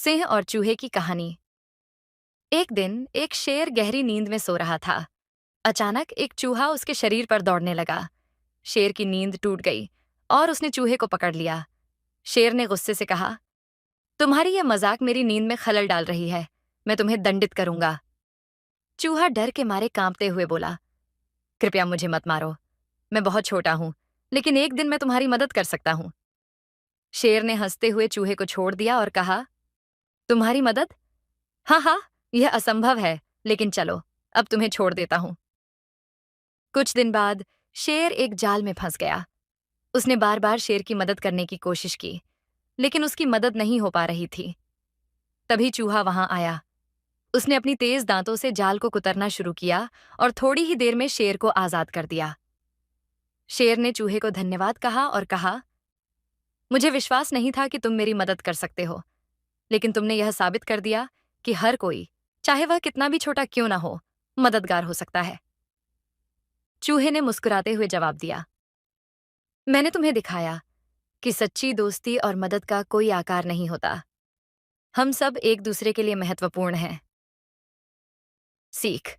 सिंह और चूहे की कहानी। एक दिन एक शेर गहरी नींद में सो रहा था। अचानक एक चूहा उसके शरीर पर दौड़ने लगा। शेर की नींद टूट गई और उसने चूहे को पकड़ लिया। शेर ने गुस्से से कहा, तुम्हारी यह मजाक मेरी नींद में खलल डाल रही है। मैं तुम्हें दंडित करूंगा। चूहा डर के मारे कांपते हुए बोला, कृपया मुझे मत मारो। मैं बहुत छोटा हूं, लेकिन एक दिन मैं तुम्हारी मदद कर सकता हूं। शेर ने हंसते हुए चूहे को छोड़ दिया और कहा, तुम्हारी मदद? हाँ हाँ, यह असंभव है, लेकिन चलो, अब तुम्हें छोड़ देता हूं। कुछ दिन बाद शेर एक जाल में फंस गया। उसने बार बार शेर की मदद करने की कोशिश की, लेकिन उसकी मदद नहीं हो पा रही थी। तभी चूहा वहां आया। उसने अपनी तेज दांतों से जाल को कुतरना शुरू किया और थोड़ी ही देर में शेर को आजाद कर दिया। शेर ने चूहे को धन्यवाद कहा और कहा, मुझे विश्वास नहीं था कि तुम मेरी मदद कर सकते हो, लेकिन तुमने यह साबित कर दिया कि हर कोई, चाहे वह कितना भी छोटा क्यों ना हो, मददगार हो सकता है। चूहे ने मुस्कुराते हुए जवाब दिया, मैंने तुम्हें दिखाया कि सच्ची दोस्ती और मदद का कोई आकार नहीं होता। हम सब एक दूसरे के लिए महत्वपूर्ण हैं। सीख,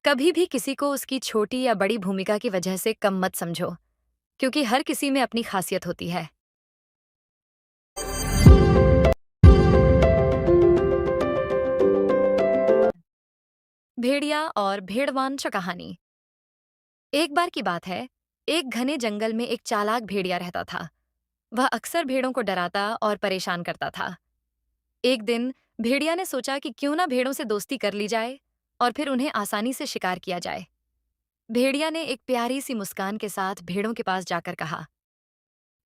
कभी भी किसी को उसकी छोटी या बड़ी भूमिका की वजह से कम मत समझो, क्योंकि हर किसी में अपनी खासियत होती है। भेड़िया और भेड़वांश कहानी। एक बार की बात है, एक घने जंगल में एक चालाक भेड़िया रहता था। वह अक्सर भेड़ों को डराता और परेशान करता था। एक दिन भेड़िया ने सोचा कि क्यों ना भेड़ों से दोस्ती कर ली जाए और फिर उन्हें आसानी से शिकार किया जाए। भेड़िया ने एक प्यारी सी मुस्कान के साथ भेड़ों के पास जाकर कहा,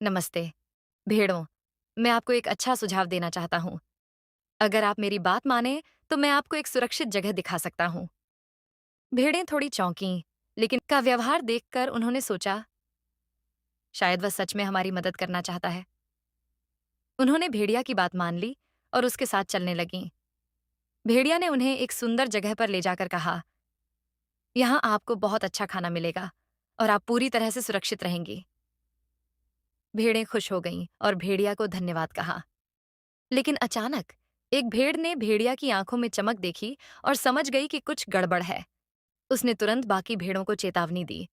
नमस्ते भेड़ों, मैं आपको एक अच्छा सुझाव देना चाहता हूँ। अगर आप मेरी बात माने तो मैं आपको एक सुरक्षित जगह दिखा सकता हूँ। भेड़ें थोड़ी चौंकीं, लेकिन का व्यवहार देखकर उन्होंने सोचा, शायद वह सच में हमारी मदद करना चाहता है। उन्होंने भेड़िया की बात मान ली और उसके साथ चलने लगीं। भेड़िया ने उन्हें एक सुंदर जगह पर ले जाकर कहा, यहाँ आपको बहुत अच्छा खाना मिलेगा और आप पूरी तरह से सुरक्षित रहेंगी। भेड़ें खुश हो गईं और भेड़िया को धन्यवाद कहा। लेकिन अचानक एक भेड़ ने भेड़िया की आंखों में चमक देखी और समझ गई कि कुछ गड़बड़ है। उसने तुरंत बाकी भेड़ों को चेतावनी दी।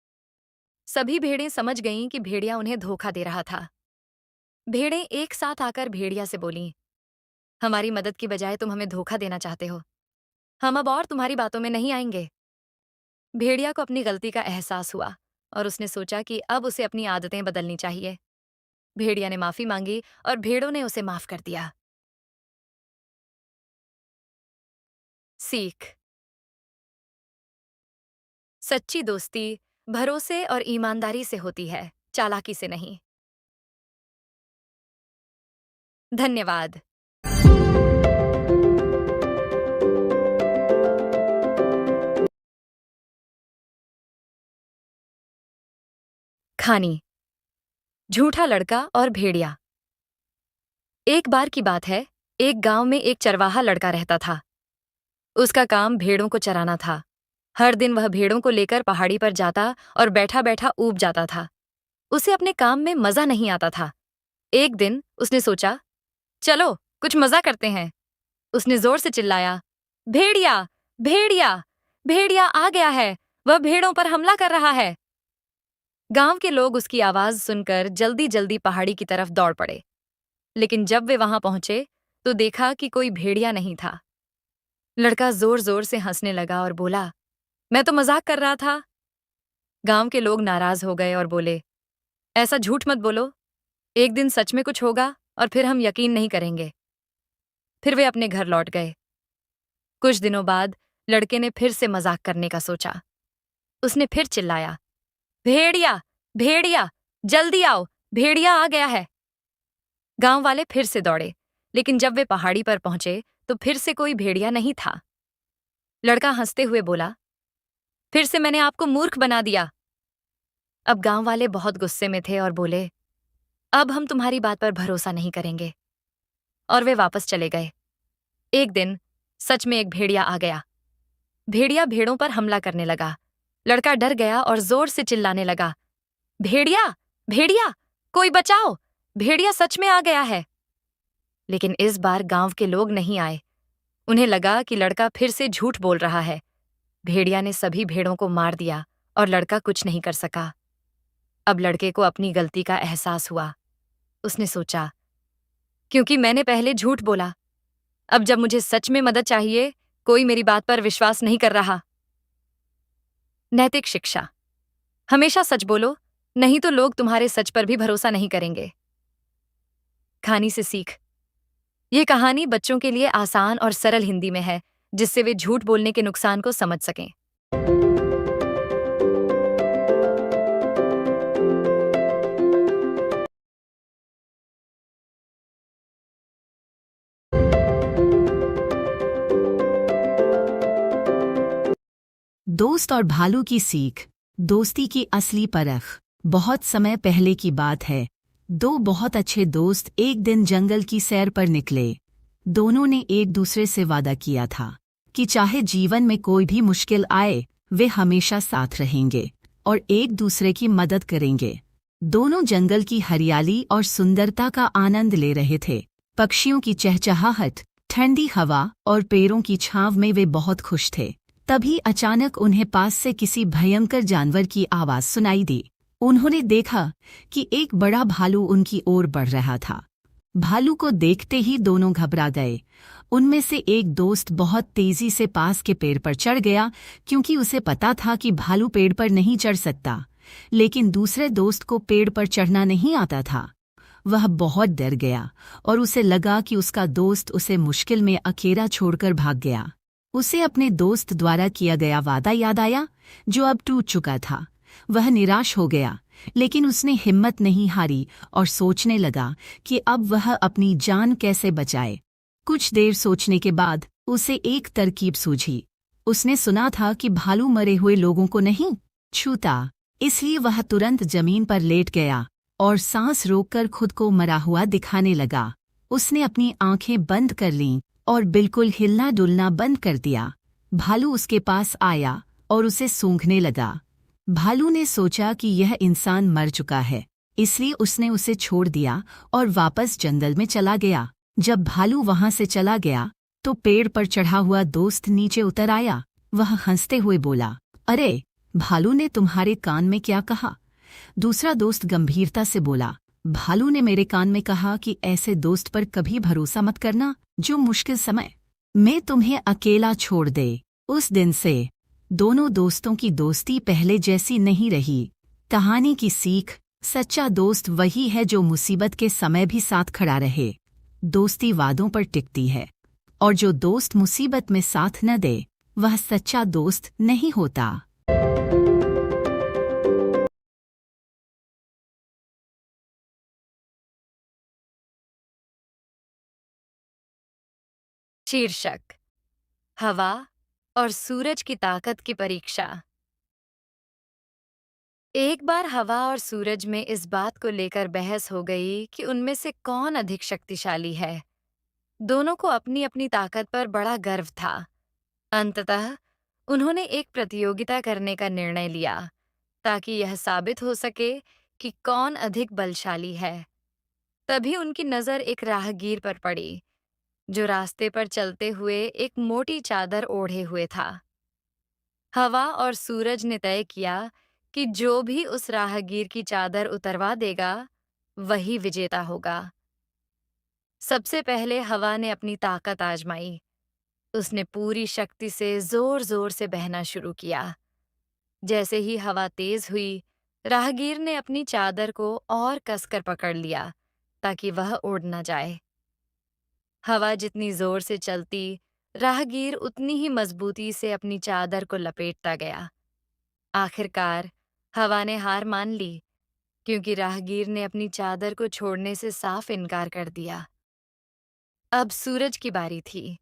सभी भेड़ें समझ गईं कि भेड़िया उन्हें धोखा दे रहा था। भेड़ें एक साथ आकर भेड़िया से बोलीं, हमारी मदद की बजाय तुम हमें धोखा देना चाहते हो। हम अब और तुम्हारी बातों में नहीं आएंगे। भेड़िया को अपनी गलती का एहसास हुआ और उसने सोचा कि अब उसे अपनी आदतें बदलनी चाहिए। भेड़िया ने माफी मांगी और भेड़ों ने उसे माफ कर दिया। सीख, सच्ची दोस्ती भरोसे और ईमानदारी से होती है, चालाकी से नहीं। धन्यवाद। कहानी, झूठा लड़का और भेड़िया। एक बार की बात है, एक गांव में एक चरवाहा लड़का रहता था। उसका काम भेड़ों को चराना था। हर दिन वह भेड़ों को लेकर पहाड़ी पर जाता और बैठा बैठा ऊब जाता था। उसे अपने काम में मजा नहीं आता था। एक दिन उसने सोचा, चलो कुछ मजा करते हैं। उसने जोर से चिल्लाया, भेड़िया, भेड़िया, भेड़िया आ गया है, वह भेड़ों पर हमला कर रहा है। गांव के लोग उसकी आवाज सुनकर जल्दी जल्दी पहाड़ी की तरफ दौड़ पड़े। लेकिन जब वे वहां पहुंचे तो देखा कि कोई भेड़िया नहीं था। लड़का जोर जोर से हंसने लगा और बोला, मैं तो मजाक कर रहा था। गांव के लोग नाराज हो गए और बोले, ऐसा झूठ मत बोलो, एक दिन सच में कुछ होगा और फिर हम यकीन नहीं करेंगे। फिर वे अपने घर लौट गए। कुछ दिनों बाद लड़के ने फिर से मजाक करने का सोचा। उसने फिर चिल्लाया, भेड़िया, भेड़िया, जल्दी आओ, भेड़िया आ गया है। गांव वाले फिर से दौड़े, लेकिन जब वे पहाड़ी पर पहुंचे तो फिर से कोई भेड़िया नहीं था। लड़का हंसते हुए बोला, फिर से मैंने आपको मूर्ख बना दिया। अब गांव वाले बहुत गुस्से में थे और बोले, अब हम तुम्हारी बात पर भरोसा नहीं करेंगे। और वे वापस चले गए। एक दिन सच में एक भेड़िया आ गया। भेड़िया भेड़ों पर हमला करने लगा। लड़का डर गया और जोर से चिल्लाने लगा, भेड़िया, भेड़िया, कोई बचाओ, भेड़िया सच में आ गया है। लेकिन इस बार गांव के लोग नहीं आए। उन्हें लगा कि लड़का फिर से झूठ बोल रहा है। भेड़िया ने सभी भेड़ों को मार दिया और लड़का कुछ नहीं कर सका। अब लड़के को अपनी गलती का एहसास हुआ। उसने सोचा, क्योंकि मैंने पहले झूठ बोला, अब जब मुझे सच में मदद चाहिए, कोई मेरी बात पर विश्वास नहीं कर रहा। नैतिक शिक्षा। हमेशा सच बोलो, नहीं तो लोग तुम्हारे सच पर भी भरोसा नहीं करेंगे। कहानी से सीख। ये कहानी बच्चों के लिए आसान और सरल हिंदी में है, जिससे वे झूठ बोलने के नुकसान को समझ सकें। दोस्त और भालू की सीख। दोस्ती की असली परख। बहुत समय पहले की बात है। दो बहुत अच्छे दोस्त एक दिन जंगल की सैर पर निकले। दोनों ने एक दूसरे से वादा किया था कि चाहे जीवन में कोई भी मुश्किल आए, वे हमेशा साथ रहेंगे और एक दूसरे की मदद करेंगे। दोनों जंगल की हरियाली और सुंदरता का आनंद ले रहे थे। पक्षियों की चहचहाहट, ठंडी हवा और पेड़ों की छांव में वे बहुत खुश थे। तभी अचानक उन्हें पास से किसी भयंकर जानवर की आवाज सुनाई दी। उन्होंने देखा कि एक बड़ा भालू उनकी ओर बढ़ रहा था। भालू को देखते ही दोनों घबरा गए। उनमें से एक दोस्त बहुत तेजी से पास के पेड़ पर चढ़ गया, क्योंकि उसे पता था कि भालू पेड़ पर नहीं चढ़ सकता। लेकिन दूसरे दोस्त को पेड़ पर चढ़ना नहीं आता था। वह बहुत डर गया और उसे लगा कि उसका दोस्त उसे मुश्किल में अकेला छोड़कर भाग गया। उसे अपने दोस्त द्वारा किया गया वादा याद आया, जो अब टूट चुका था। वह निराश हो गया, लेकिन उसने हिम्मत नहीं हारी और सोचने लगा कि अब वह अपनी जान कैसे बचाए। कुछ देर सोचने के बाद उसे एक तरकीब सूझी। उसने सुना था कि भालू मरे हुए लोगों को नहीं छूता, इसलिए वह तुरंत जमीन पर लेट गया और सांस रोककर खुद को मरा हुआ दिखाने लगा। उसने अपनी आंखें बंद कर लीं और बिल्कुल हिलना डुलना बंद कर दिया। भालू उसके पास आया और उसे सूंघने लगा। भालू ने सोचा कि यह इंसान मर चुका है, इसलिए उसने उसे छोड़ दिया और वापस जंगल में चला गया। जब भालू वहां से चला गया, तो पेड़ पर चढ़ा हुआ दोस्त नीचे उतर आया। वह हंसते हुए बोला, अरे, भालू ने तुम्हारे कान में क्या कहा? दूसरा दोस्त गंभीरता से बोला, भालू ने मेरे कान में कहा कि ऐसे दोस्त पर कभी भरोसा मत करना जो मुश्किल समय में तुम्हें अकेला छोड़ दे। उस दिन से दोनों दोस्तों की दोस्ती पहले जैसी नहीं रही। कहानी की सीख। सच्चा दोस्त वही है जो मुसीबत के समय भी साथ खड़ा रहे। दोस्ती वादों पर टिकती है, और जो दोस्त मुसीबत में साथ न दे, वह सच्चा दोस्त नहीं होता। शीर्षक: हवा और सूरज की ताकत की परीक्षा। एक बार हवा और सूरज में इस बात को लेकर बहस हो गई कि उनमें से कौन अधिक शक्तिशाली है। दोनों को अपनी अपनी ताकत पर बड़ा गर्व था। अंततः उन्होंने एक प्रतियोगिता करने का निर्णय लिया, ताकि यह साबित हो सके कि कौन अधिक बलशाली है। तभी उनकी नजर एक राहगीर पर पड़ी, जो रास्ते पर चलते हुए एक मोटी चादर ओढ़े हुए था। हवा और सूरज ने तय किया कि जो भी उस राहगीर की चादर उतरवा देगा, वही विजेता होगा। सबसे पहले हवा ने अपनी ताकत आजमाई। उसने पूरी शक्ति से जोर-जोर से बहना शुरू किया। जैसे ही हवा तेज हुई, राहगीर ने अपनी चादर को और कसकर पकड़ लिया, ताकि वह उड़ न जाए। हवा जितनी जोर से चलती, राहगीर उतनी ही मजबूती से अपनी चादर को लपेटता गया। आखिरकार हवा ने हार मान ली, क्योंकि राहगीर ने अपनी चादर को छोड़ने से साफ इनकार कर दिया। अब सूरज की बारी थी।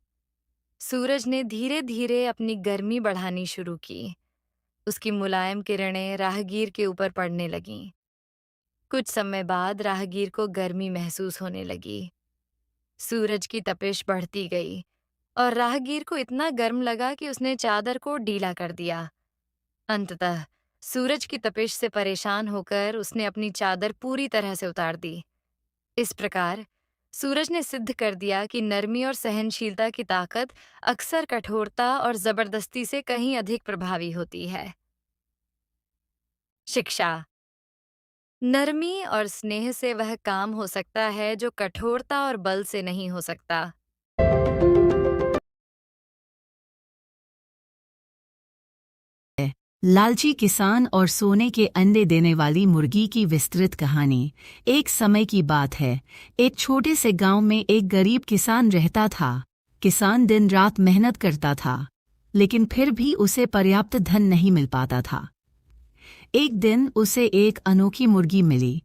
सूरज ने धीरे-धीरे अपनी गर्मी बढ़ानी शुरू की। उसकी मुलायम किरणें राहगीर के ऊपर पड़ने लगीं। कुछ समय बाद राहगीर को गर्मी महसूस होने लगी। सूरज की तपिश बढ़ती गई और राहगीर को इतना गर्म लगा कि उसने चादर को ढीला कर दिया। अंततः सूरज की तपिश से परेशान होकर उसने अपनी चादर पूरी तरह से उतार दी। इस प्रकार सूरज ने सिद्ध कर दिया कि नरमी और सहनशीलता की ताकत अक्सर कठोरता और जबरदस्ती से कहीं अधिक प्रभावी होती है। शिक्षा। नरमी और स्नेह से वह काम हो सकता है जो कठोरता और बल से नहीं हो सकता। लालची किसान और सोने के अंडे देने वाली मुर्गी की विस्तृत कहानी। एक समय की बात है, एक छोटे से गांव में एक गरीब किसान रहता था। किसान दिन रात मेहनत करता था, लेकिन फिर भी उसे पर्याप्त धन नहीं मिल पाता था। एक दिन उसे एक अनोखी मुर्गी मिली।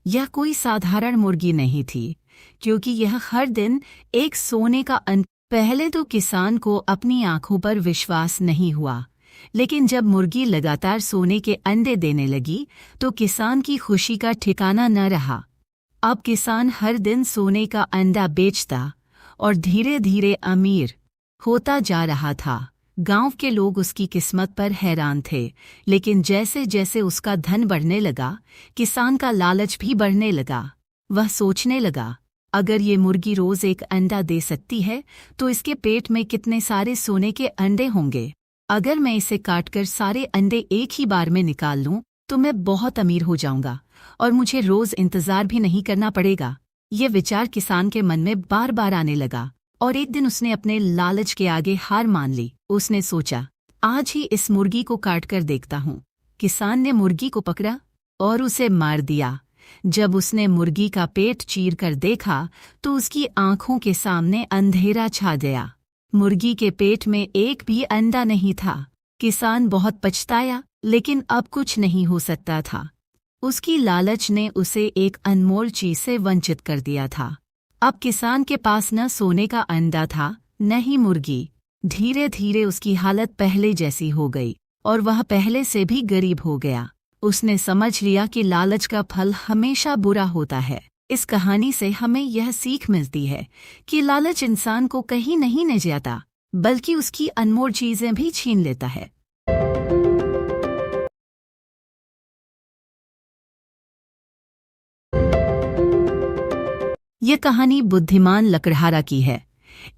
यह कोई साधारण मुर्गी नहीं थी, क्योंकि यह हर दिन एक सोने का अंडा। पहले तो किसान को अपनी आंखों पर विश्वास नहीं हुआ, लेकिन जब मुर्गी लगातार सोने के अंडे देने लगी तो किसान की खुशी का ठिकाना न रहा। अब किसान हर दिन सोने का अंडा बेचता और धीरे धीरे अमीर होता जा रहा था। गांव के लोग उसकी किस्मत पर हैरान थे, लेकिन जैसे जैसे उसका धन बढ़ने लगा, किसान का लालच भी बढ़ने लगा। वह सोचने लगा, अगर ये मुर्गी रोज एक अंडा दे सकती है तो इसके पेट में कितने सारे सोने के अंडे होंगे। अगर मैं इसे काटकर सारे अंडे एक ही बार में निकाल लूं तो मैं बहुत अमीर हो जाऊंगा और मुझे रोज इंतजार भी नहीं करना पड़ेगा। ये विचार किसान के मन में बार बार आने लगा और एक दिन उसने अपने लालच के आगे हार मान ली। उसने सोचा, आज ही इस मुर्गी को काटकर देखता हूँ। किसान ने मुर्गी को पकड़ा और उसे मार दिया। जब उसने मुर्गी का पेट चीर कर देखा तो उसकी आंखों के सामने अंधेरा छा गया। मुर्गी के पेट में एक भी अंडा नहीं था। किसान बहुत पछताया, लेकिन अब कुछ नहीं हो सकता था। उसकी लालच ने उसे एक अनमोल चीज से वंचित कर दिया था। अब किसान के पास न सोने का अंडा था, न ही मुर्गी। धीरे धीरे उसकी हालत पहले जैसी हो गई और वह पहले से भी गरीब हो गया। उसने समझ लिया कि लालच का फल हमेशा बुरा होता है। इस कहानी से हमें यह सीख मिलती है कि लालच इंसान को कहीं नहीं ले जाता, बल्कि उसकी अनमोल चीजें भी छीन लेता है। यह कहानी बुद्धिमान लकड़हारा की है।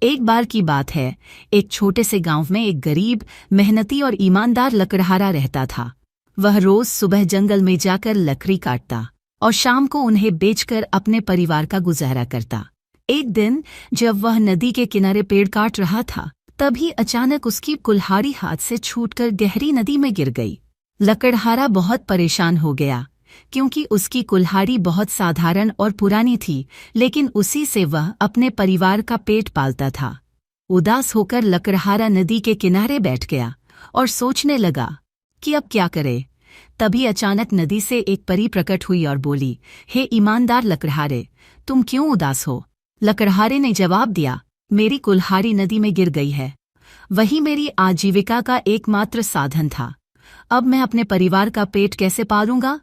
एक बार की बात है, एक छोटे से गांव में एक गरीब, मेहनती और ईमानदार लकड़हारा रहता था। वह रोज सुबह जंगल में जाकर लकड़ी काटता और शाम को उन्हें बेचकर अपने परिवार का गुजारा करता। एक दिन जब वह नदी के किनारे पेड़ काट रहा था, तभी अचानक उसकी कुल्हाड़ी हाथ से छूटकर गहरी नदी में गिर गई। लकड़हारा बहुत परेशान हो गया, क्योंकि उसकी कुल्हाड़ी बहुत साधारण और पुरानी थी, लेकिन उसी से वह अपने परिवार का पेट पालता था। उदास होकर लकड़हारा नदी के किनारे बैठ गया और सोचने लगा कि अब क्या करे। तभी अचानक नदी से एक परी प्रकट हुई और बोली, हे ईमानदार लकड़हारे, तुम क्यों उदास हो? लकड़हारे ने जवाब दिया, मेरी कुल्हाड़ी नदी में गिर गई है। वही मेरी आजीविका का एकमात्र साधन था। अब मैं अपने परिवार का पेट कैसे पालूंगा?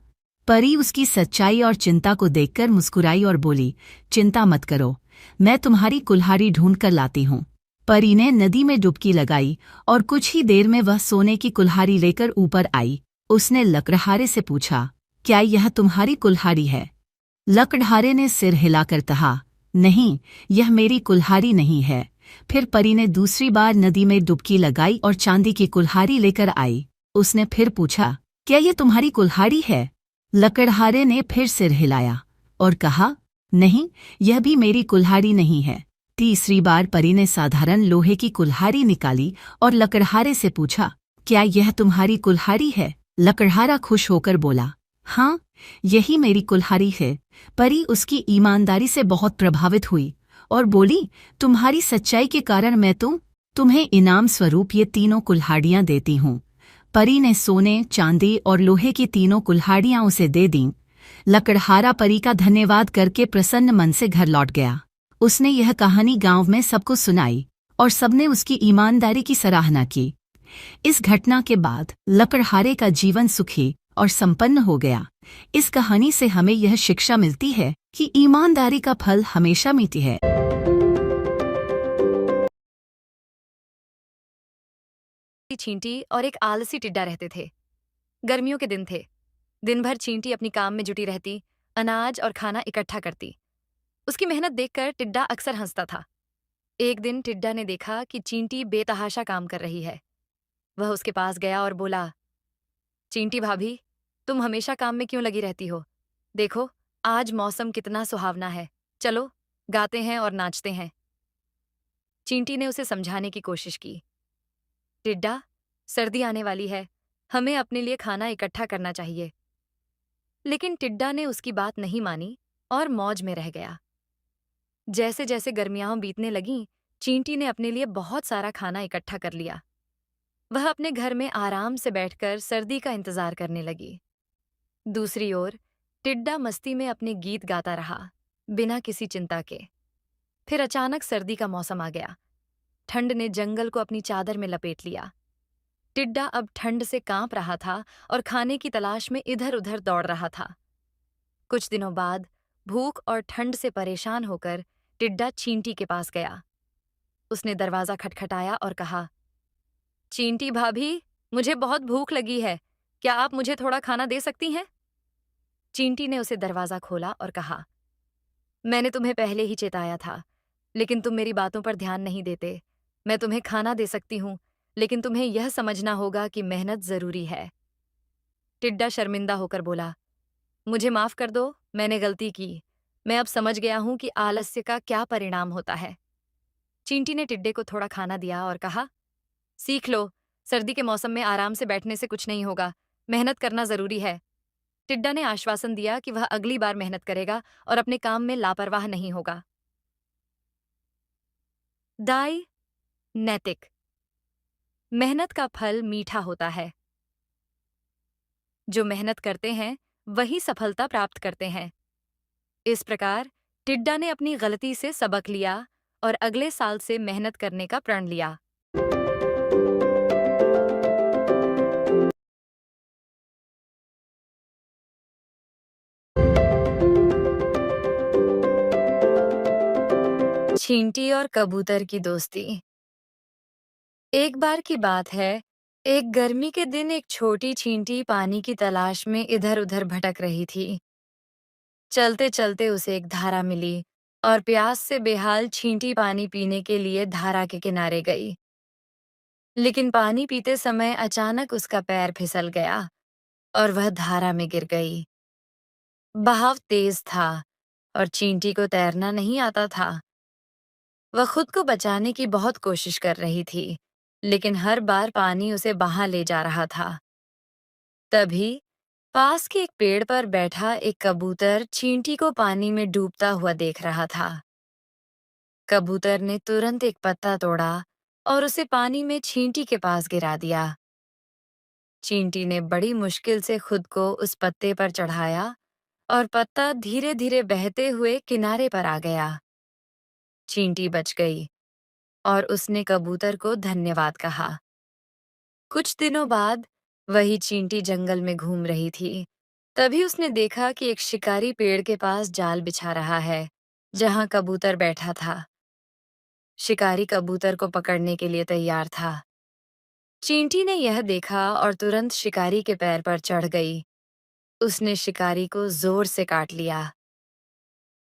परी उसकी सच्चाई और चिंता को देखकर मुस्कुराई और बोली, चिंता मत करो, मैं तुम्हारी कुल्हाड़ी ढूंढ कर लाती हूँ। परी ने नदी में डुबकी लगाई और कुछ ही देर में वह सोने की कुल्हाड़ी लेकर ऊपर आई। उसने लकड़हारे से पूछा, क्या यह तुम्हारी कुल्हाड़ी है? लकड़हारे ने सिर हिलाकर कहा, नहीं, यह मेरी कुल्हाड़ी नहीं है। फिर परी ने दूसरी बार नदी में डुबकी लगाई और चांदी की कुल्हाड़ी लेकर आई। उसने फिर पूछा, क्या यह तुम्हारी कुल्हाड़ी है? लकड़हारे ने फिर सिर हिलाया और कहा, नहीं, यह भी मेरी कुल्हाड़ी नहीं है। तीसरी बार परी ने साधारण लोहे की कुल्हाड़ी निकाली और लकड़हारे से पूछा, क्या यह तुम्हारी कुल्हाड़ी है? लकड़हारा खुश होकर बोला, हाँ, यही मेरी कुल्हाड़ी है। परी उसकी ईमानदारी से बहुत प्रभावित हुई और बोली, तुम्हारी सच्चाई के कारण मैं तुम्हें इनाम स्वरूप ये तीनों कुल्हाड़ियाँ देती हूँ। परी ने सोने, चांदी और लोहे की तीनों कुल्हाड़ियाँ उसे दे दीं। लकड़हारा परी का धन्यवाद करके प्रसन्न मन से घर लौट गया। उसने यह कहानी गांव में सबको सुनाई और सबने उसकी ईमानदारी की सराहना की। इस घटना के बाद लकड़हारे का जीवन सुखी और संपन्न हो गया। इस कहानी से हमें यह शिक्षा मिलती है कि ईमानदारी का फल हमेशा मीठी है। चींटी और एक आलसी टिड्डा रहते थे। गर्मियों के दिन थे। दिन भर चींटी अपनी काम में जुटी रहती, अनाज और खाना इकट्ठा करती। उसकी मेहनत देखकर टिड्डा अक्सर हंसता था। एक दिन टिड्डा ने देखा कि चींटी बेतहाशा काम कर रही है। वह उसके पास गया और बोला, चींटी भाभी, तुम हमेशा काम में क्यों लगी रहती हो? देखो, आज मौसम कितना सुहावना है। चलो, गाते हैं और नाचते हैं। चींटी ने उसे समझाने की कोशिश की। टिड्डा, सर्दी आने वाली है, हमें अपने लिए खाना इकट्ठा करना चाहिए। लेकिन टिड्डा ने उसकी बात नहीं मानी और मौज में रह गया। जैसे जैसे गर्मियां बीतने लगीं, चींटी ने अपने लिए बहुत सारा खाना इकट्ठा कर लिया। वह अपने घर में आराम से बैठकर सर्दी का इंतजार करने लगी। दूसरी ओर टिड्डा मस्ती में अपने गीत गाता रहा, बिना किसी चिंता के। फिर अचानक सर्दी का मौसम आ गया। ठंड ने जंगल को अपनी चादर में लपेट लिया। टिड्डा अब ठंड से कांप रहा था और खाने की तलाश में इधर उधर दौड़ रहा था। कुछ दिनों बाद भूख और ठंड से परेशान होकर टिड्डा चींटी के पास गया। उसने दरवाजा खटखटाया और कहा, चींटी भाभी, मुझे बहुत भूख लगी है। क्या आप मुझे थोड़ा खाना दे सकती हैं? चींटी ने उसे दरवाजा खोला और कहा, मैंने तुम्हें पहले ही चेताया था, लेकिन तुम मेरी बातों पर ध्यान नहीं देते। मैं तुम्हें खाना दे सकती हूँ, लेकिन तुम्हें यह समझना होगा कि मेहनत जरूरी है। टिड्डा शर्मिंदा होकर बोला, मुझे माफ कर दो, मैंने गलती की। मैं अब समझ गया हूं कि आलस्य का क्या परिणाम होता है। चींटी ने टिड्डे को थोड़ा खाना दिया और कहा, सीख लो, सर्दी के मौसम में आराम से बैठने से कुछ नहीं होगा। मेहनत करना जरूरी है। टिड्डा ने आश्वासन दिया कि वह अगली बार मेहनत करेगा और अपने काम में लापरवाह नहीं होगा। दाई नैतिक। मेहनत का फल मीठा होता है। जो मेहनत करते हैं वही सफलता प्राप्त करते हैं। इस प्रकार टिड्डा ने अपनी गलती से सबक लिया और अगले साल से मेहनत करने का प्रण लिया। चींटी और कबूतर की दोस्ती। एक बार की बात है, एक गर्मी के दिन एक छोटी चींटी पानी की तलाश में इधर-उधर भटक रही थी। चलते चलते उसे एक धारा मिली और प्यास से बेहाल चींटी पानी पीने के लिए धारा के किनारे गई। लेकिन पानी पीते समय अचानक उसका पैर फिसल गया और वह धारा में गिर गई। बहाव तेज था और चींटी को तैरना नहीं आता था। वह खुद को बचाने की बहुत कोशिश कर रही थी, लेकिन हर बार पानी उसे बहा ले जा रहा था। तभी पास के एक पेड़ पर बैठा एक कबूतर चींटी को पानी में डूबता हुआ देख रहा था। कबूतर ने तुरंत एक पत्ता तोड़ा और उसे पानी में चींटी के पास गिरा दिया। चींटी ने बड़ी मुश्किल से खुद को उस पत्ते पर चढ़ाया और पत्ता धीरे धीरे बहते हुए किनारे पर आ गया। चींटी बच गई और उसने कबूतर को धन्यवाद कहा। कुछ दिनों बाद वही चींटी जंगल में घूम रही थी। तभी उसने देखा कि एक शिकारी पेड़ के पास जाल बिछा रहा है, जहां कबूतर बैठा था। शिकारी कबूतर को पकड़ने के लिए तैयार था। चींटी ने यह देखा और तुरंत शिकारी के पैर पर चढ़ गई। उसने शिकारी को जोर से काट लिया।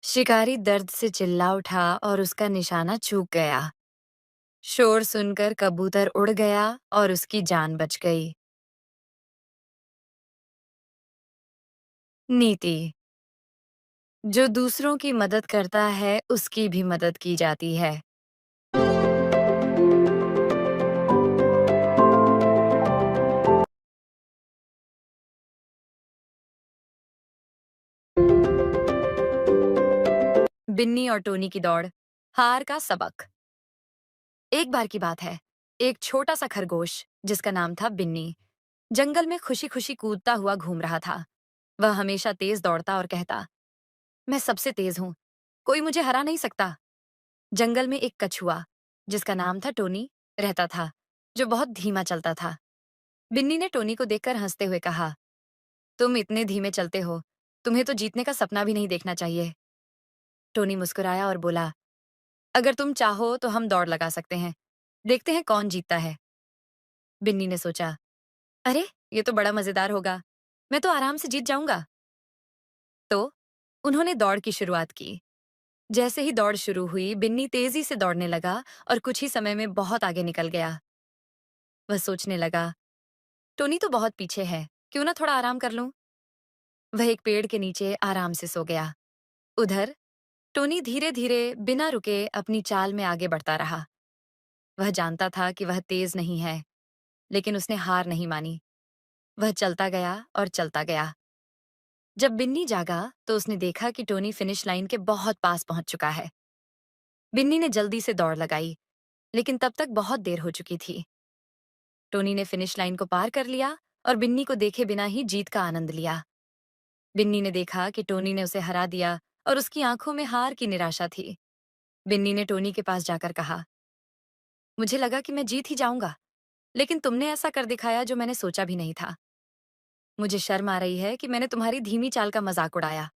शिकारी दर्द से चिल्ला उठा और उसका निशाना चूक गया। शोर सुनकर कबूतर उड़ गया और उसकी जान बच गई। नीति। जो दूसरों की मदद करता है उसकी भी मदद की जाती है। बिन्नी और टोनी की दौड़। हार का सबक। एक बार की बात है, एक छोटा सा खरगोश जिसका नाम था बिन्नी जंगल में खुशी खुशी कूदता हुआ घूम रहा था। वह हमेशा तेज दौड़ता और कहता, मैं सबसे तेज हूँ, कोई मुझे हरा नहीं सकता। जंगल में एक कछुआ जिसका नाम था टोनी रहता था, जो बहुत धीमा चलता था। बिन्नी ने टोनी को देखकर हंसते हुए कहा, तुम इतने धीमे चलते हो, तुम्हें तो जीतने का सपना भी नहीं देखना चाहिए। टोनी मुस्कुराया और बोला, अगर तुम चाहो तो हम दौड़ लगा सकते हैं, देखते हैं कौन जीतता है। बिन्नी ने सोचा, अरे ये तो बड़ा मजेदार होगा, मैं तो आराम से जीत जाऊंगा। तो उन्होंने दौड़ की शुरुआत की। जैसे ही दौड़ शुरू हुई, बिन्नी तेजी से दौड़ने लगा और कुछ ही समय में बहुत आगे निकल गया। वह सोचने लगा, टोनी तो बहुत पीछे है, क्यों ना थोड़ा आराम कर लूं। वह एक पेड़ के नीचे आराम से सो गया। उधर टोनी धीरे धीरे बिना रुके अपनी चाल में आगे बढ़ता रहा। वह जानता था कि वह तेज नहीं है, लेकिन उसने हार नहीं मानी। वह चलता गया और चलता गया। जब बिन्नी जागा तो उसने देखा कि टोनी फिनिश लाइन के बहुत पास पहुंच चुका है। बिन्नी ने जल्दी से दौड़ लगाई, लेकिन तब तक बहुत देर हो चुकी थी। टोनी ने फिनिश लाइन को पार कर लिया और बिन्नी को देखे बिना ही जीत का आनंद लिया। बिन्नी ने देखा कि टोनी ने उसे हरा दिया और उसकी आंखों में हार की निराशा थी। बिन्नी ने टोनी के पास जाकर कहा, मुझे लगा कि मैं जीत ही जाऊंगा, लेकिन तुमने ऐसा कर दिखाया जो मैंने सोचा भी नहीं था। मुझे शर्म आ रही है कि मैंने तुम्हारी धीमी चाल का मजाक उड़ाया।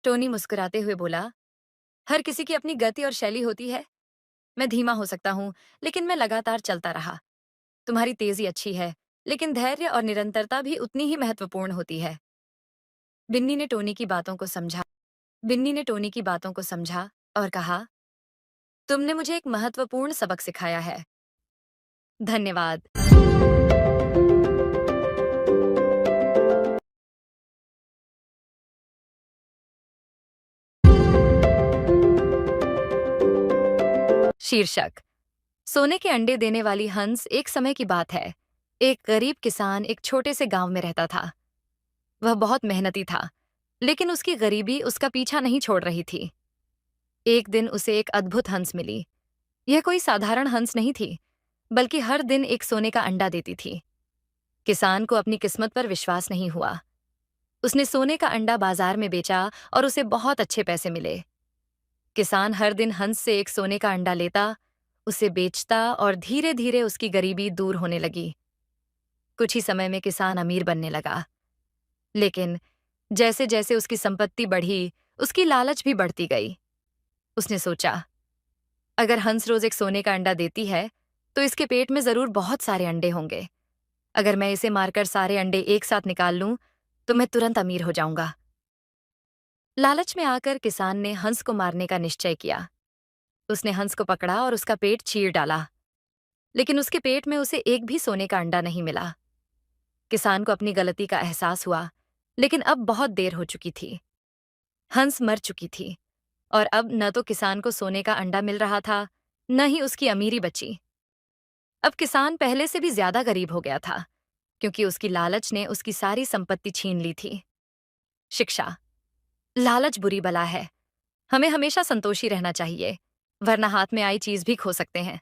टोनी मुस्कुराते हुए बोला, हर किसी की अपनी गति और शैली होती है। मैं धीमा हो सकता हूँ, लेकिन मैं लगातार चलता रहा। तुम्हारी तेजी अच्छी है, लेकिन धैर्य और निरंतरता भी उतनी ही महत्वपूर्ण होती है। बिन्नी ने टोनी की बातों को समझा। बिन्नी ने टोनी की बातों को समझा और कहा, तुमने मुझे एक महत्वपूर्ण सबक सिखाया है। धन्यवाद। शीर्षक, सोने के अंडे देने वाली हंस। एक समय की बात है। एक गरीब किसान एक छोटे से गांव में रहता था। वह बहुत मेहनती था, लेकिन उसकी गरीबी उसका पीछा नहीं छोड़ रही थी। एक दिन उसे एक अद्भुत हंस मिली। यह कोई साधारण हंस नहीं थी, बल्कि हर दिन एक सोने का अंडा देती थी। किसान को अपनी किस्मत पर विश्वास नहीं हुआ। उसने सोने का अंडा बाजार में बेचा और उसे बहुत अच्छे पैसे मिले। किसान हर दिन हंस से एक सोने का अंडा लेता, उसे बेचता और धीरे धीरे उसकी गरीबी दूर होने लगी। कुछ ही समय में किसान अमीर बनने लगा। लेकिन जैसे जैसे उसकी संपत्ति बढ़ी, उसकी लालच भी बढ़ती गई। उसने सोचा, अगर हंस रोज एक सोने का अंडा देती है, तो इसके पेट में जरूर बहुत सारे अंडे होंगे। अगर मैं इसे मारकर सारे अंडे एक साथ निकाल लूं, तो मैं तुरंत अमीर हो जाऊंगा। लालच में आकर किसान ने हंस को मारने का निश्चय किया। उसने हंस को पकड़ा और उसका पेट चीर डाला, लेकिन उसके पेट में उसे एक भी सोने का अंडा नहीं मिला। किसान को अपनी गलती का एहसास हुआ, लेकिन अब बहुत देर हो चुकी थी। हंस मर चुकी थी और अब न तो किसान को सोने का अंडा मिल रहा था, न ही उसकी अमीरी बची। अब किसान पहले से भी ज्यादा गरीब हो गया था, क्योंकि उसकी लालच ने उसकी सारी संपत्ति छीन ली थी। शिक्षा, लालच बुरी बला है। हमें हमेशा संतोषी रहना चाहिए, वरना हाथ में आई चीज भी खो सकते हैं।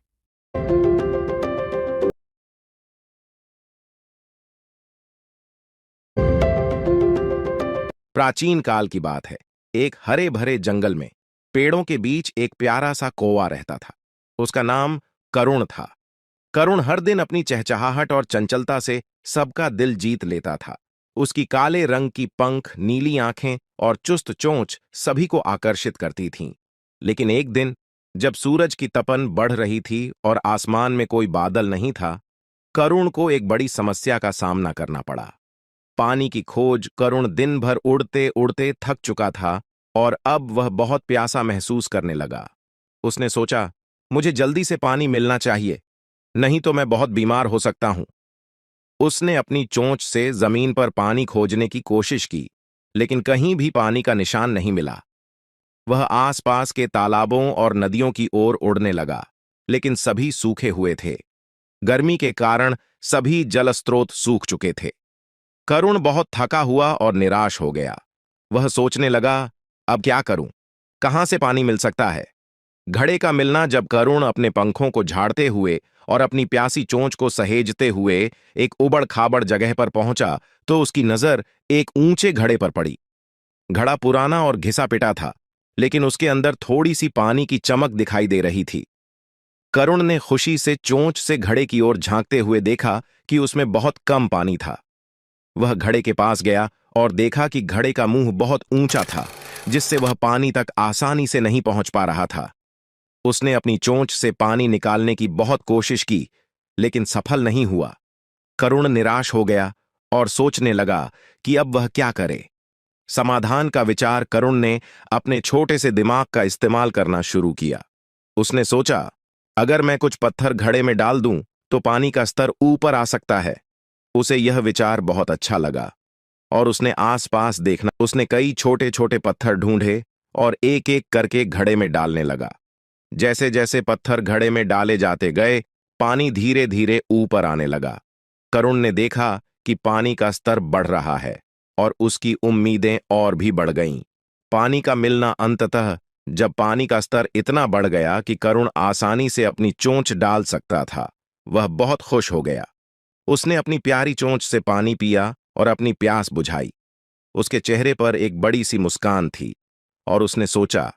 प्राचीन काल की बात है। एक हरे भरे जंगल में पेड़ों के बीच एक प्यारा सा कौवा रहता था। उसका नाम करुण था। करुण हर दिन अपनी चहचहाहट और चंचलता से सबका दिल जीत लेता था। उसकी काले रंग की पंख, नीली आंखें और चुस्त चोंच सभी को आकर्षित करती थीं। लेकिन एक दिन जब सूरज की तपन बढ़ रही थी और आसमान में कोई बादल नहीं था, करुण को एक बड़ी समस्या का सामना करना पड़ा। पानी की खोज। करुण दिन भर उड़ते उड़ते थक चुका था और अब वह बहुत प्यासा महसूस करने लगा। उसने सोचा, मुझे जल्दी से पानी मिलना चाहिए, नहीं तो मैं बहुत बीमार हो सकता हूं। उसने अपनी चोंच से जमीन पर पानी खोजने की कोशिश की, लेकिन कहीं भी पानी का निशान नहीं मिला। वह आसपास के तालाबों और नदियों की ओर उड़ने लगा, लेकिन सभी सूखे हुए थे। गर्मी के कारण सभी जल स्रोत सूख चुके थे। करुण बहुत थका हुआ और निराश हो गया। वह सोचने लगा, अब क्या करूं? कहां से पानी मिल सकता है? घड़े का मिलना। जब करुण अपने पंखों को झाड़ते हुए और अपनी प्यासी चोंच को सहेजते हुए एक उबड़-खाबड़ जगह पर पहुंचा, तो उसकी नजर एक ऊंचे घड़े पर पड़ी। घड़ा पुराना और घिसा-पिटा था, लेकिन उसके अंदर थोड़ी सी पानी की चमक दिखाई दे रही थी। करुण ने खुशी से चोंच से घड़े की ओर झांकते हुए देखा कि उसमें बहुत कम पानी था। वह घड़े के पास गया और देखा कि घड़े का मुंह बहुत ऊंचा था, जिससे वह पानी तक आसानी से नहीं पहुंच पा रहा था। उसने अपनी चोंच से पानी निकालने की बहुत कोशिश की, लेकिन सफल नहीं हुआ। करुण निराश हो गया और सोचने लगा कि अब वह क्या करे। समाधान का विचार करुण ने अपने छोटे से दिमाग का इस्तेमाल करना शुरू किया। उसने सोचा, अगर मैं कुछ पत्थर घड़े में डाल दूं तो पानी का स्तर ऊपर आ सकता है। उसे यह विचार बहुत अच्छा लगा और उसने आसपास देखना। उसने कई छोटे छोटे पत्थर ढूंढे और एक एक करके घड़े में डालने लगा। जैसे जैसे पत्थर घड़े में डाले जाते गए, पानी धीरे धीरे ऊपर आने लगा। करुण ने देखा कि पानी का स्तर बढ़ रहा है और उसकी उम्मीदें और भी बढ़ गईं। पानी का मिलना अंततः जब पानी का स्तर इतना बढ़ गया कि करुण आसानी से अपनी चोंच डाल सकता था, वह बहुत खुश हो गया। उसने अपनी प्यारी चोंच से पानी पिया और अपनी प्यास बुझाई। उसके चेहरे पर एक बड़ी सी मुस्कान थी और उसने सोचा,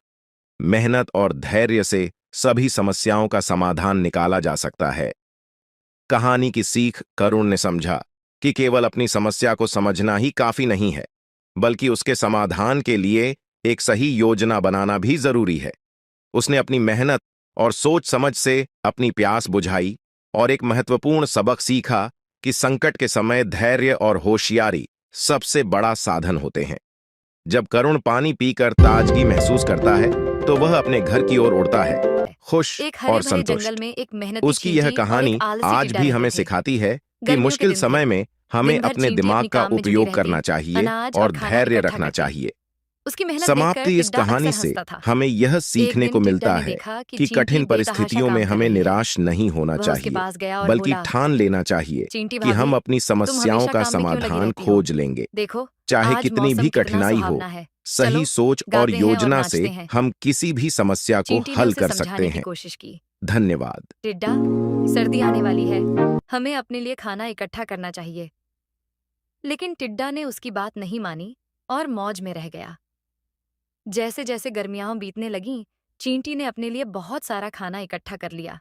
मेहनत और धैर्य से सभी समस्याओं का समाधान निकाला जा सकता है। कहानी की सीख करुण ने समझा कि केवल अपनी समस्या को समझना ही काफी नहीं है, बल्कि उसके समाधान के लिए एक सही योजना बनाना भी जरूरी है। उसने अपनी मेहनत और सोच समझ से अपनी प्यास बुझाई और एक महत्वपूर्ण सबक सीखा कि संकट के समय धैर्य और होशियारी सबसे बड़ा साधन होते हैं। जब करुण पानी पीकर ताजगी महसूस करता है तो वह अपने घर की ओर उड़ता है, खुश एक हरे और भरे जंगल संतुष्ट। में एक मेहनती उसकी यह चींटी और कहानी एक आलसी आज टिड्डा भी रहते हमें थे। सिखाती है कि गर्मियों के मुश्किल दिन समय थे। में हमें दिन भर अपने चींटी दिमाग अपनी का काम में जुटी उपयोग रहती, करना चाहिए अनाज और और खाना धैर्य इकट्ठा रखना करती। चाहिए। उसकी मेहनत देखकर समाप्ति इस टिड्डा कहानी अक्सर से हंसता था। हमें यह एक सीखने को दिन टिड्डा मिलता ने है देखा कि कि चींटी कठिन बेतहाशा परिस्थितियों में काम कर हमें रही है। निराश नहीं होना वह उसके चाहिए, पास गया और बल्कि बोला, ठान लेना चाहिए चींटी कि हम भाभी, अपनी तुम समस्याओं हमेशा का काम में क्यों लगी समाधान रहती हो? खोज लेंगे। देखो, चाहे आज कितनी मौसम भी कितना कठिनाई हो, सुहावना है। सही चलो, सोच और गाते हैं और योजना से नाचते हैं। हम किसी भी समस्या को चींटी ने हल उसे कर सकते समझाने की हैं। कोशिश की। धन्यवाद। टिड्डा, सर्दी आने वाली है, हमें अपने लिए खाना इकट्ठा करना चाहिए। लेकिन टिड्डा ने उसकी बात नहीं मानी और मौज में रह गया। जैसे जैसे गर्मियां बीतने लगीं, चींटी ने अपने लिए बहुत सारा खाना इकट्ठा कर लिया।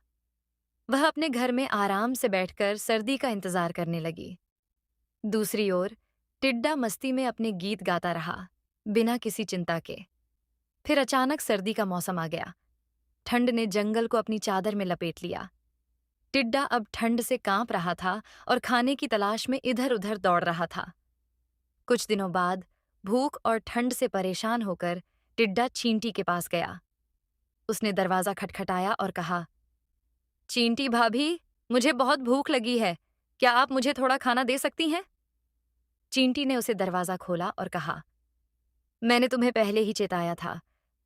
वह अपने घर में आराम से बैठकर सर्दी का इंतजार करने लगी। दूसरी ओर टिड्डा मस्ती में अपने गीत गाता रहा, बिना किसी चिंता के। फिर अचानक सर्दी का मौसम आ गया। ठंड ने जंगल को अपनी चादर में लपेट लिया। टिड्डा अब ठंड से कांप रहा था और खाने की तलाश में इधर-उधर दौड़ रहा था। कुछ दिनों बाद भूख और ठंड से परेशान होकर टिड्डा चींटी के पास गया। उसने दरवाजा खटखटाया और कहा, चींटी भाभी, मुझे बहुत भूख लगी है। क्या आप मुझे थोड़ा खाना दे सकती हैं? चींटी ने उसे दरवाजा खोला और कहा, मैंने तुम्हें पहले ही चेताया था,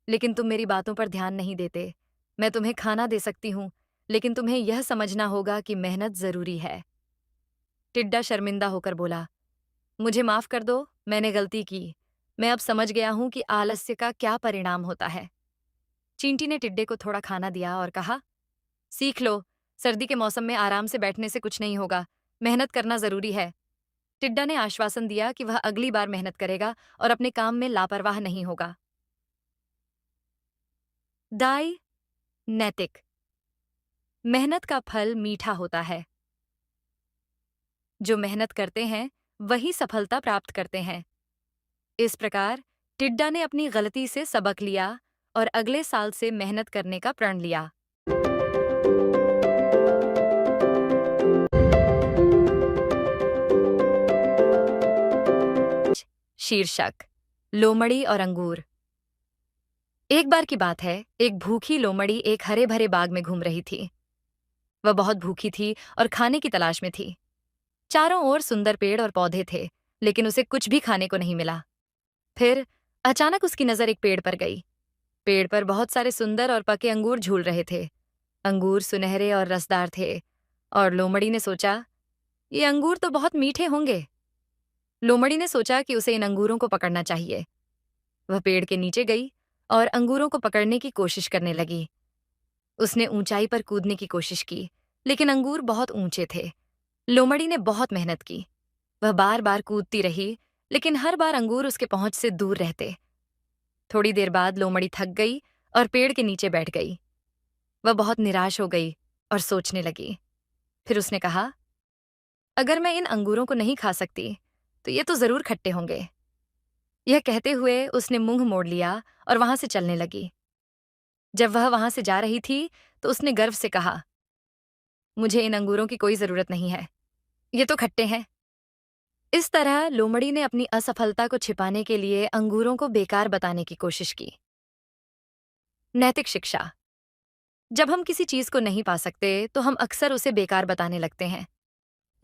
लेकिन तुम मेरी बातों पर ध्यान नहीं देते। मैं तुम्हें खाना दे सकती हूँ, लेकिन तुम्हें यह समझना होगा कि मेहनत जरूरी है। टिड्डा शर्मिंदा होकर बोला, मुझे माफ कर दो, मैंने गलती की। मैं अब समझ गया हूं कि आलस्य का क्या परिणाम होता है। चींटी ने टिड्डे को थोड़ा खाना दिया और कहा, सीख लो, सर्दी के मौसम में आराम से बैठने से कुछ नहीं होगा। मेहनत करना जरूरी है। टिड्डा ने आश्वासन दिया कि वह अगली बार मेहनत करेगा और अपने काम में लापरवाह नहीं होगा। दाई नैतिक। मेहनत का फल मीठा होता है। जो मेहनत करते हैं वही सफलता प्राप्त करते हैं। इस प्रकार टिड्डा ने अपनी गलती से सबक लिया और अगले साल से मेहनत करने का प्रण लिया। शीर्षक, लोमड़ी और अंगूर। एक बार की बात है, एक भूखी लोमड़ी एक हरे भरे बाग में घूम रही थी। वह बहुत भूखी थी और खाने की तलाश में थी। चारों ओर सुंदर पेड़ और पौधे थे, लेकिन उसे कुछ भी खाने को नहीं मिला। फिर अचानक उसकी नजर एक पेड़ पर गई। पेड़ पर बहुत सारे सुंदर और पके अंगूर झूल रहे थे। अंगूर सुनहरे और रसदार थे और लोमड़ी ने सोचा, ये अंगूर तो बहुत मीठे होंगे। लोमड़ी ने सोचा कि उसे इन अंगूरों को पकड़ना चाहिए। वह पेड़ के नीचे गई और अंगूरों को पकड़ने की कोशिश करने लगी। उसने ऊंचाई पर कूदने की कोशिश की, लेकिन अंगूर बहुत ऊंचे थे। लोमड़ी ने बहुत मेहनत की। वह बार बार कूदती रही, लेकिन हर बार अंगूर उसके पहुंच से दूर रहते। थोड़ी देर बाद लोमड़ी थक गई और पेड़ के नीचे बैठ गई। वह बहुत निराश हो गई और सोचने लगी। फिर उसने कहा, अगर मैं इन अंगूरों को नहीं खा सकती तो ये तो जरूर खट्टे होंगे। यह कहते हुए उसने मुंह मोड़ लिया और वहां से चलने लगी। जब वह वहां से जा रही थी तो उसने गर्व से कहा, मुझे इन अंगूरों की कोई जरूरत नहीं है, ये तो खट्टे हैं। इस तरह लोमड़ी ने अपनी असफलता को छिपाने के लिए अंगूरों को बेकार बताने की कोशिश की। नैतिक शिक्षा। जब हम किसी चीज को नहीं पा सकते तो हम अक्सर उसे बेकार बताने लगते हैं।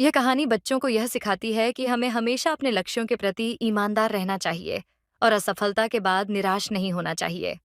यह कहानी बच्चों को यह सिखाती है कि हमें हमेशा अपने लक्ष्यों के प्रति ईमानदार रहना चाहिए और असफलता के बाद निराश नहीं होना चाहिए।